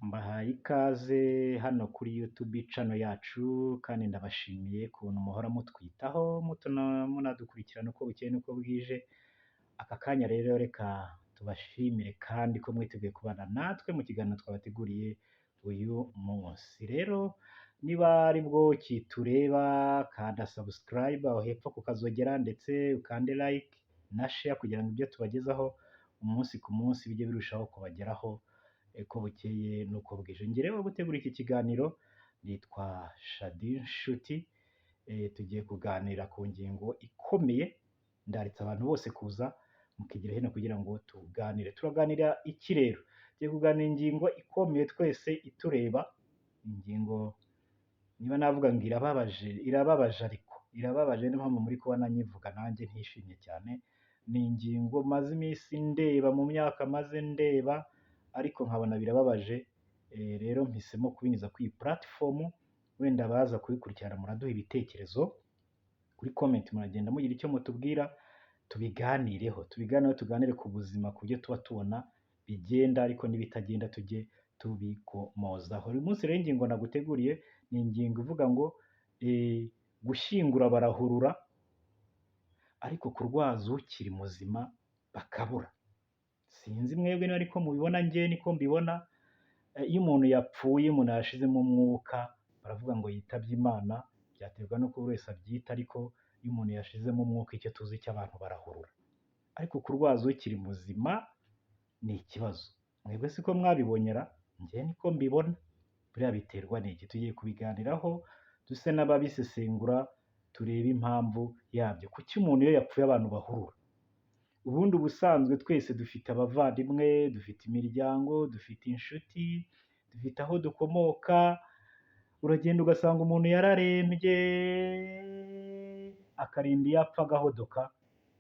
Mbahaye ikaze hano kuri YouTube channel yacu kandi ndabashimiye ukuntu muhora mutwitaho munadukurikirana uko bukeye n'uko bwije. Aka kanya rero reka tubashimire kandi ko mwiteguye kubana natwe mu kiganiro twabateguriye uyu munsi. Rero niba ari bwo kitureba kanda subscribe aho hepfo kukazogera ndetse ukande like na share kugira ngo ibyo tubagezaho umunsi ku munsi bijye birushaho kubageraho ko bukeye nuko bwije. Nge rero gutegura iki kiganiro nitwa Shadi Nshuti. Tugiye kuganira ku ngingo ikomeye, ndaritse abantu bose kuza mukigira hino kugira ngo tuganire. Turaganira iki rero? Tugiye kuganira ingingo ikomeye twese itureba, ingingo niba navuga ngo irababaje ariko irababaje, niyo mpamvu muri kubona nyivuga nanjye ntishimye cyane. Ni ingingo maze iminsi ndeba, mu myaka maze ndeba, ariko nkabona birababaje. Rero mpisemo kubinyuza kuri iyi platform, wenda baza kubikurikirana muraduha ibitekerezo kuri comment, muragenda mugira icyo mutubwira, tubiganireho tuganire ku buzima, ku byo tuba tubona bigenda ariko n'ibitagenda tujye tubikomozaho. Uyu munsi rero ingingo naguteguriye ni ingingo ivuga ngo gushyingura barahurura ariko kurwaza ukiri muzima bakabura. Sinzi mwebwe niba ariko mubibona, njye niko mbibona. Iyo umuntu yapfuye, umuntu yashizemo umwuka, baravuga ngo yitabye Imana, byaterwa nuko buri wese abyita, ariko iyo umuntu yashizemo umwuka icyo tuzi cy'abantu barahurura. Ariko kurwaza ukiri muzima ni ikibazo. Mwebwe siko mwabibonyera, njye niko mbibona. Buriya biterwa n'iki? Tugiye kubiganiraho duse n'ababisesengura, turebe impamvu yabyo. Kuki umuntu iyo yapfuye abantu bahurura? Ubundi ubusanzwe twese dufite abavandimwe, dufite imiryango, dufite inshuti, dufite aho dukomoka. Uragenda ugasanga umuntu yararembye akarinda iyo apfa agahodoka,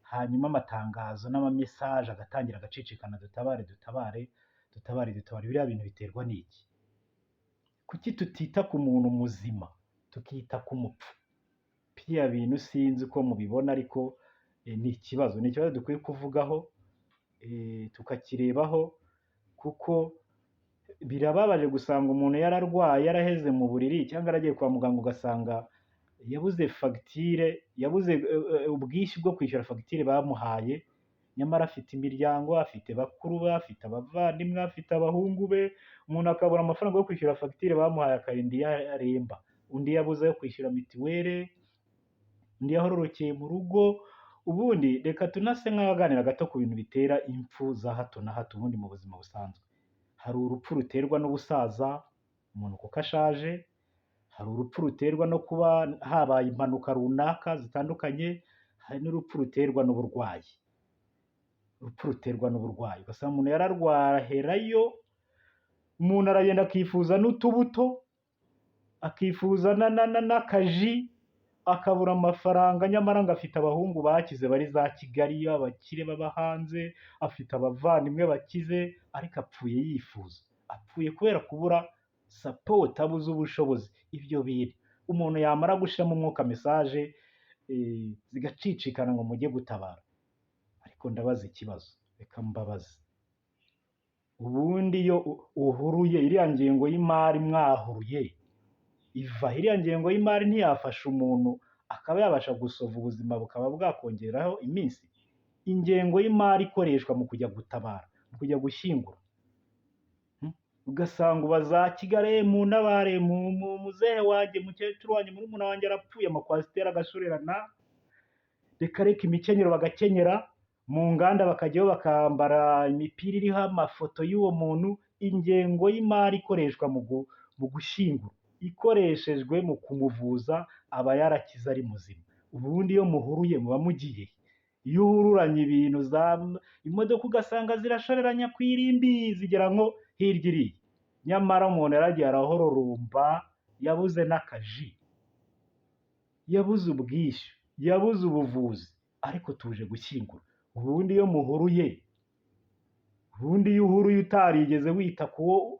hanyuma amatangazo n'amamesaje agatangira agacicikana, dutabare dutabare dutabare dutabare. Biriya bintu biterwa n'iki? Kuki tutita ku muntu muzima tukita ku mupfu? Biriya bintu sinzi uko mubibona, ariko ni ikibazo dukwiye kuvugaho, tukakirebaho, kuko birababaje gusanga umuntu yararwaye, yaraheze mu buriri cyangwa yaragiye kwa muganga, ugasanga yabuze fagitire, yabuze ubwishyu bwo kwishyura fagitire bamuhaye, nyamara afite imiryango, afite bakuru be, afite abavandimwe, afite abahungu be. Umuntu akabura amafaranga yo kwishyura fagitire bamuhaye akarinda iyo aremba. Undi yabuze yo kwishyura mitiwere, undi yahororokeye mu rugo. Ubundi reka tunase nk'abaganira gato ku bintu bitera impfu za hato na hato. Ubundi mu buzima busanzwe hari urupfu ruterwa n'ubusaza, umuntu kuko ashaje. Hari urupfu ruterwa no kuba habaye impanuka runaka zitandukanye. Hari n'urupfu ruterwa n'uburwayi. Urupfu ruterwa n'uburwayi, ugasanga umuntu yararwaherayo, umuntu aragenda akifuza n'utubuto, akifuza n'akaji, akabura amafaranga, nyamara ngo afite abahungu bakize bari za Kigali, abakire baba hanze, afite abavandimwe bakize, ariko apfuye yifuza. Apfuye kubera kubura support, abuze ubushobozi. Ibyo bintu umuntu yamara gushiramo umwuka, message zigacicikana ngo mujye gutabara. Ariko ndabaza ikibazo, reka mbabaze, ubundi iyo uhuruye iriya ngengo y'imari mwahuruye iva? Iriya ngengo y'imari ntiyafasha umuntu akaba yabasha gusova ubuzima bukaba bwakongeraho iminsi? Ingengo y'imari ikoreshwa mu kujya gutabara, mu kujya gushyingura. Ugasanga ubaza Kigali, mu ntabare, mu muzehe wanjye, mukecuru wanjye, murumuna wanjye arapfuye, amakwasiteri agashorerana, reka imikenyero bagakenyera, mu nganda bakajyaho bakambara imipira iriho amafoto y'uwo muntu. Ingengo y'imari ikoreshwa mu gushyingura ikoreshejwe mu kumuvuza, aba yarakize ari muzima. Ubundi iyo muhuruye muba mugiye? Iyo uhururanye ibintu, imodoka ugasanga zirashoreranya ku irimbi zigera nko hirya iriya, nyamara umuntu yaragiye arahororumba, yabuze n'akaji, yabuze ubwishyu, yabuze ubuvuzi, ariko tuje gushyingura. Ubundi iyo muhuruye, ubundi iyo uhuruye utarigeze wita ku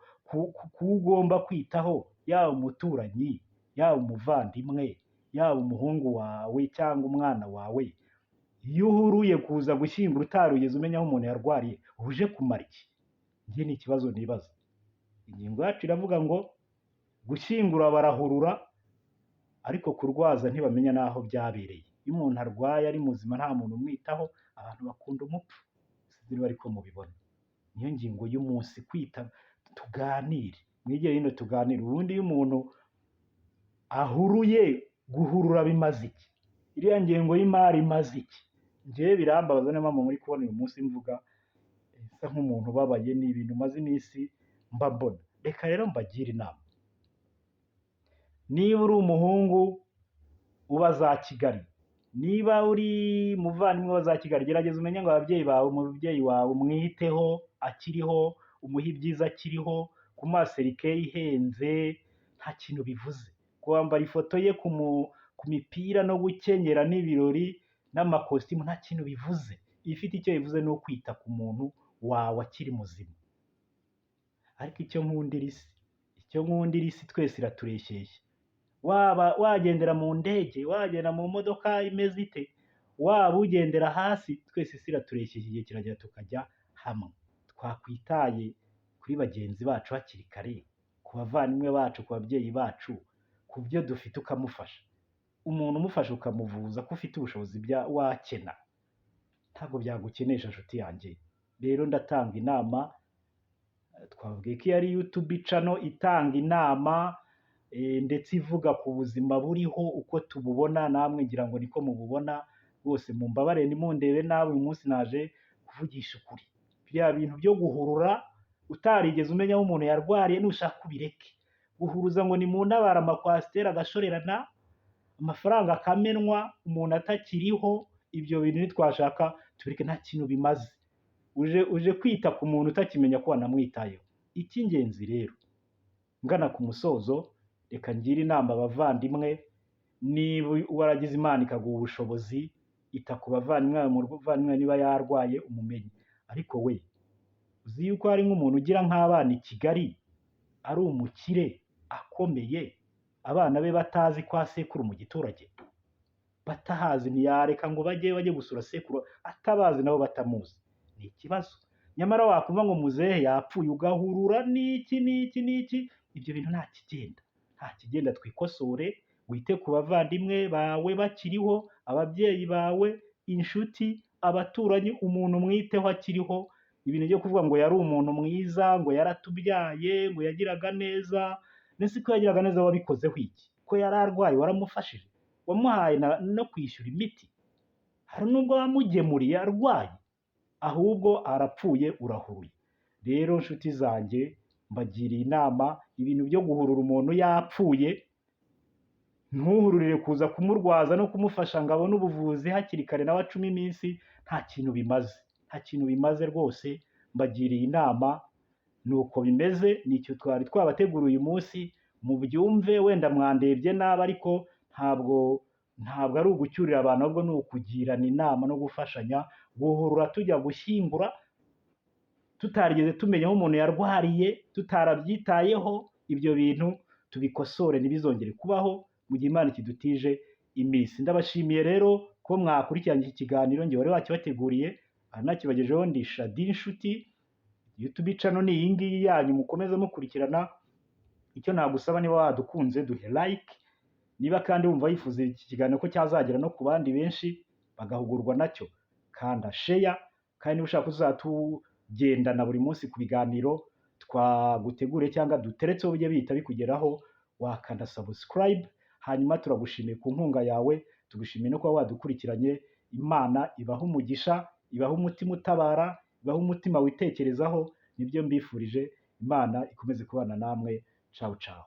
ugomba kwitaho, yaba umuturanyi, yaba umuvandimwe, yaba umuhungu wawe cyangwa umwana wawe, iyo uhuruye kuza gushyingura utarigeze umenya aho umuntu yarwariye, uje kumara iki? Njye ni ikibazo nibaza. ingingo yacu iravuga ngo gushyingura barahurura ariko kurwaza ntibamenya n'aho byabereye. Iyo umuntu arwaye ari muzima nta muntu umwitaho, abantu bakunda umupfu. Sinzi niba ariko mubibona. Niyo ngingo y'umunsi, kwita tuganire, mwigire hino tuganire. Ubundi iyo umuntu ahuruye, guhurura bimaze iki? Iriya ngengo y'imari imaze iki? Njyewe birambabaza, niyo mpamvu muri kubona uyu munsi mvuga nsa nk'umuntu ubabaye. Ni ibintu maze iminsi mba mbona. Reka rero mbagire inama. Niba uri umuhungu uba za Kigali, niba uri muvandimwe wa za Kigali, gerageza umenye ngo ababyeyi bawe, umubyeyi wawe umwiteho akiriho, umuhe ibyiza akiriho. Kumuha serikeyi ihenze nta kintu bivuze. Kwambara ifoto ye ku mipira no gukenyera n'ibirori n'amakositimu nta kintu bivuze. Ifite icyo bivuze ni ukwita ku muntu wawe akiri muzima. Ariko icyo nkundira isi twese iratureshyeshya. Waba wagendera mu ndege, wagenda mu modoka imeze ite, waba ugendera hasi, twese isi iratureshyeshya. Igihe kiragera tukajya hamwe. Twakwitaye kuri bagenzi bacu hakiri kare, ku bavandimwe bacu, ku babyeyi bacu, ku byo dufite ukamufasha. Umuntu umufasha ukamuvuza ko ufite ubushobozi wakena, ntabwo byagukenesha nshuti yanjye. Rero ndatanga inama. Twabwiye ko iyo ari YouTube channel itanga inama ndetse ivuga ku buzima buriho uko tububona, namwe ngira ngo niko mububona. Rwose mumbabarire nimundebe nawe, uyu munsi naje kuvugisha ukuri. Bya bintu byo guhurura utarigeze umenya aho umuntu yarwariye, nushaka ubireke. Guhuruza ngo ni mu ntabara amakwasiteri agashorerana, amafaranga akamenwa, umuntu atakiriho. Ibyo bintu ntitwashaka tubireke, nta kintu bimaze. Uje kwita ku muntu utakimenya ko wanamwitayeho. Icy'ingenzi rero, ngana ku musozo, reka ngire inama abavandimwe. Niba waragize Imana ikaguha ubushobozi, ita ku bavandimwe. Umuvandimwe niba yarwaye umumenye. Ariko we uzi yuko hari nk'umuntu ugira nk'abana i Kigali, ari umukire akomeye, abana be batazi kwa sekuru mu giturage, batahazi, ntiyareka ngo bajye gusura sekuru atabazi, nabo batamuzi. Ni ikibazo. Nyamara wakumva ngo muzehe yapfuye, ugahurura n'iki. Ibyo bintu nta kigenda. Twikosore, wite ku bavandimwe bawe bakiriho, ababyeyi bawe, inshuti, abaturanyi. Umuntu umwiteho akiriho. Ibintu byo kuvuga ngo yari umuntu mwiza, ngo yaratubyaye, ngo yagiraga neza. Nese ko yagiraga neza wabikozeho iki? Ko yari arwaye waramufashije, wamuhaye no kwishyura imiti. Hari nubwo wamugemuriye arwaye, ahubwo arapfuye urahuruye. Rero nshuti zanjye, mbagiriye inama. Ibintu byo guhurura umuntu yapfuye, ntuhururire kuza kumurwaza no kumufasha ngo abone ubuvuzi hakiri kare nawe acuma iminsi. Nta kintu bimaze rwose. Mbagiriye inama. Nuko bimeze. Nicyo twari twabateguriye uyu munsi. Mubyumve. Wenda mwandebye nabi, ariko ntabwo ari ugucyurira abantu, ahubwo ni ukugirana inama no gufashanya. Guhurura tujya gushyingura tutarigeze tumenya aho umuntu yarwariye, tutarabyitayeho. Ibyo bintu tubikosore ntibizongere kubaho mu gihe Imana ikidutije iminsi. Ndabashimiye rero ko mwakurikiranye iki kiganiro. Njye wari wakibateguriye, nakibagejeho ndi Shaddy Inshuti. YouTube channel ni iyi ngiyi yanyu, mukomeze mukurikirana. Icyo nagusaba, niba wadukunze duhe like. Niba kandi wumva yifuza iki kiganiro ko cyazagera no ku bandi benshi bagahugurwa nacyo, kanda share. Kandi niba ushaka uzatugendana buri munsi ku biganiro twagutegure cyangwa duteretseho bijye bihita bikugeraho, wakanda subscribe. Hanyuma turagushimiye ku nkunga yawe, tugushimiye no kuba wadukurikiranye. Imana ibaha umugisha, ibaha umutima utabara, ibaha umutima witekerezaho. Nibyo mbifurije. Imana ikomeze kubana namwe. Ciao ciao.